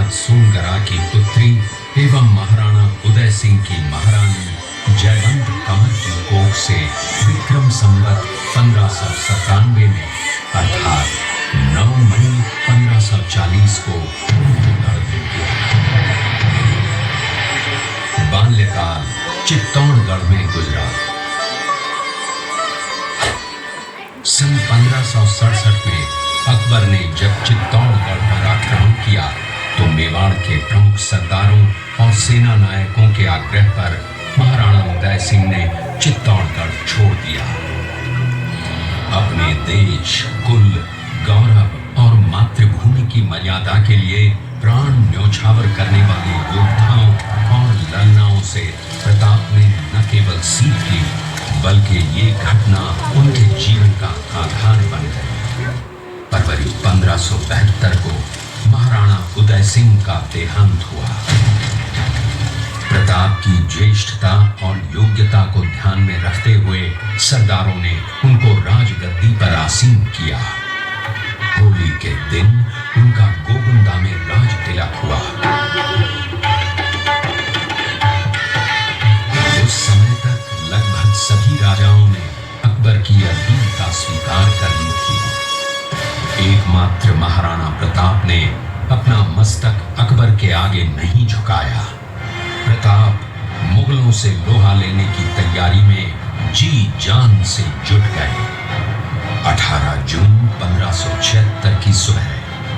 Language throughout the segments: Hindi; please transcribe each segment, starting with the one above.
महाराज सोनगरा की पुत्री एवं महाराणा उदय सिंह की महारानी जयवंत कमर की कोख से विक्रम संवत 1597 में अर्थात 9 मई 1540 को बाल्यकाल चित्तौड़गढ़ में गुजरा। सन 1567 में अकबर ने जब चित्तौड़गढ़ पर आक्रमण किया तो मेवाड़ के प्रमुख सरदारों और सेना नायकों के आग्रह पर महाराणा उदय सिंह ने चित्तौड़गढ़ छोड़ दिया। अपने देश, कुल, गौरव और मातृभूमि की मर्यादा के लिए प्राण न्योछावर करने वाले योद्धाओं और लड़नाओं से प्रताप ने न केवल सीख ली बल्कि ये घटना उनके जीवन का आधार बन गई। फरवरी 1572 को महाराणा उदय सिंह का देहांत हुआ। प्रताप की ज्येष्ठता और योग्यता को ध्यान में रखते हुए सरदारों ने उनको राजगद्दी पर आसीन किया। होली के दिन उनका गोगुंदा में राज तिलक हुआ। उस समय तक लगभग सभी राजाओं ने अकबर की अधीनता स्वीकार कर ली थी। एकमात्र महाराणा प्रताप ने अपना मस्तक अकबर के आगे नहीं झुकाया। प्रताप मुगलों से लोहा लेने की तैयारी में जी जान से जुट गए। 18 जून 1576 की सुबह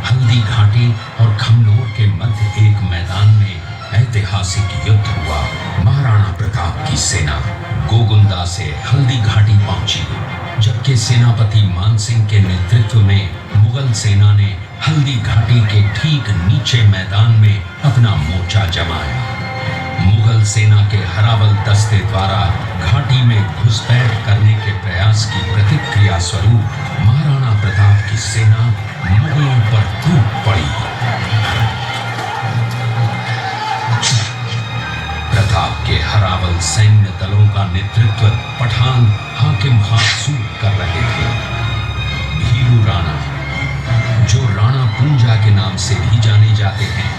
हल्दी घाटी और खमनोर के मध्य एक मैदान में ऐतिहासिक युद्ध हुआ। महाराणा प्रताप की सेना गोगुंदा से हल्दी घाटी पहुंची, जबकि सेनापति मानसिंह के नेतृत्व में मुगल सेना ने हल्दी घाटी के ठीक नीचे मैदान में अपना मोर्चा जमाया। मुगल सेना के हरावल दस्ते द्वारा घाटी में घुसपैठ करने के प्रयास की प्रतिक्रिया स्वरूप महाराणा प्रताप की सेना मुगलों पर टूट पड़ी। प्रताप के हरावल सैन्य दलों का नेतृत्व पठान हाकिम हासूर कर रहे थे। भीलू राणा, जो राणा पूंजा के नाम से भी जाने जाते हैं,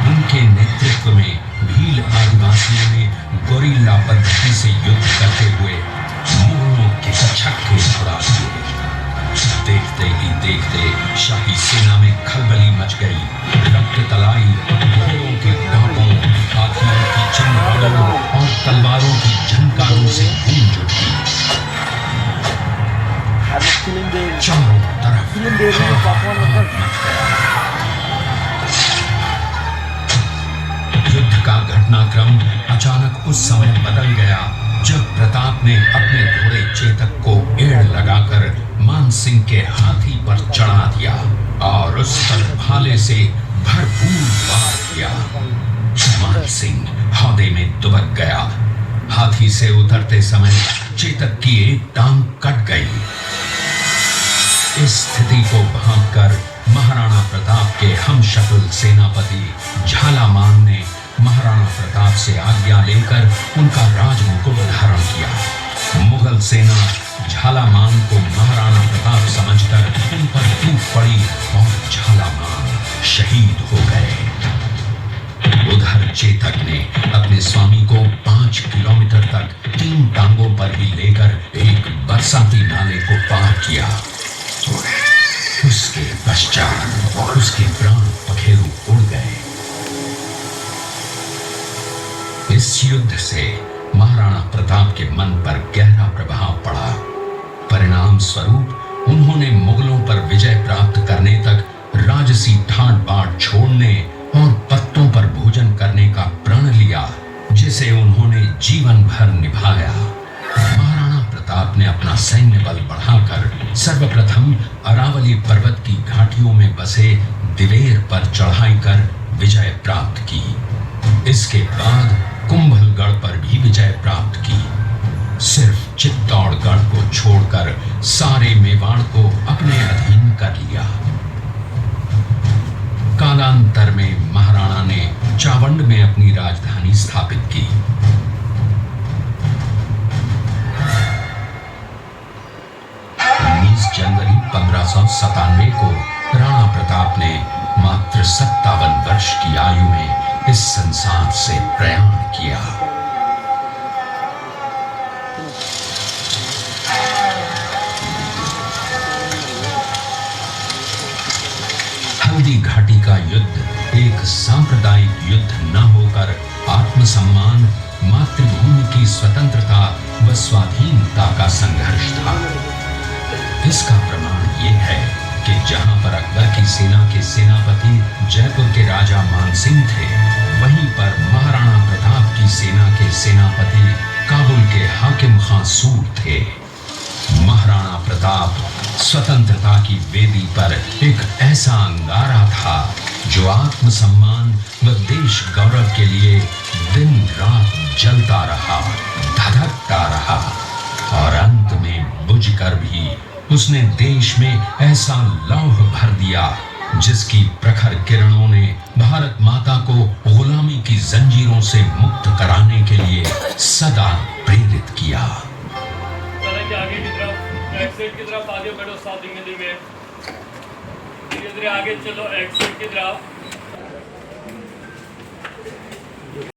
उनके नेतृत्व में भील आदिवासियों ने गोरिल्ला पद्धति से युद्ध करते हुए मुगलों के छक्के छुड़ा दिए। देखते ही देखते शाही सेना में खलबली मच गई। रक्त तलाई घोड़ों के टापों, हाथियों की चमगादड़ों और तलवारों की झनकारों से गूंज उठी। चारों तरफ हाहाकार मच गया। युद्ध का घटनाक्रम अचानक उस समय बदल गया जब प्रताप ने अपने घोड़े चेतक को एड़ लगाकर मानसिंह के हाथी पर चढ़ा दिया और उस पर भाले से भरपूर वार किया। मानसिंह हौदे में दुबक गया। हाथी से उतरते समय चेतक की एक टांग कट गई। इस स्थिति को भांपकर महाराणा प्रताप के हमशक्ल सेनापति झालामान ने महाराणा प्रताप से आज्ञा लेकर उनका राजमुकुट धारण किया। मुगल सेना झालामान को महाराणा प्रताप समझकर उन पर टूट पड़ी और झालामान शहीद हो गए। उधर चेतक ने अपने स्वामी को 5 किलोमीटर तक 3 टांगों पर ही लेकर एक बरसाती नाले को पार किया। उसके पश्चात उसके प्राण पखेरु उड़ गए। इस युद्ध से महाराणा प्रताप के मन पर गहरा प्रभाव पड़ा। परिणाम स्वरूप उन्होंने मुगलों पर विजय प्राप्त करने तक राजसी ठाट बाट छोड़ने और पत्तों पर भोजन करने का प्रण लिया, जिसे उन्होंने जीवन भर निभाया। महाराणा प्रताप ने अपना सैन्य बल बढ़ाकर सर्वप्रथम अरावली पर्वत की घाटियों में बसे दिलेर पर चढ़ाई कर विजय प्राप्त की। इसके बाद कुंभलगढ़ पर भी विजय प्राप्त की। सिर्फ चित्तौड़गढ़ को छोड़कर सारे मेवाड़ को अपने अधीन कर लिया। कालांतर में महाराणा ने चावंड में अपनी राजधानी स्थापित की। 19 जनवरी 1597 को राणा प्रताप ने मात्र 57 वर्ष की आयु में इस संसार से प्रयाण किया। हल्दी घाटी का युद्ध एक सांप्रदायिक युद्ध न होकर आत्मसम्मान, मातृभूमि की स्वतंत्रता व स्वाधीनता का संघर्ष था। इसका प्रमाण यह है कि जहां पर अकबर की सेना के सेनापति जयपुर के राजा मानसिंह थे, वहीं पर महाराणा प्रताप की सेना के सेनापति काबुल के हाकिम खां सूर थे। महाराणा प्रताप स्वतंत्रता की वेदी पर एक ऐसा अंगारा था जो आत्मसम्मान व देश गौरव के लिए दिन रात जलता रहा, धधकता रहा और अंत में बुझकर भी उसने देश में ऐसा लौह भर दिया जिसकी प्रखर किरणों ने भारत माता को गुलामी की जंजीरों से मुक्त कराने के लिए सदा प्रेरित किया। आगे की तरफ एक्सिट की तरफ आगे बढ़ो, साथ में धीरे धीरे आगे चलो, एक्सिट की तरफ।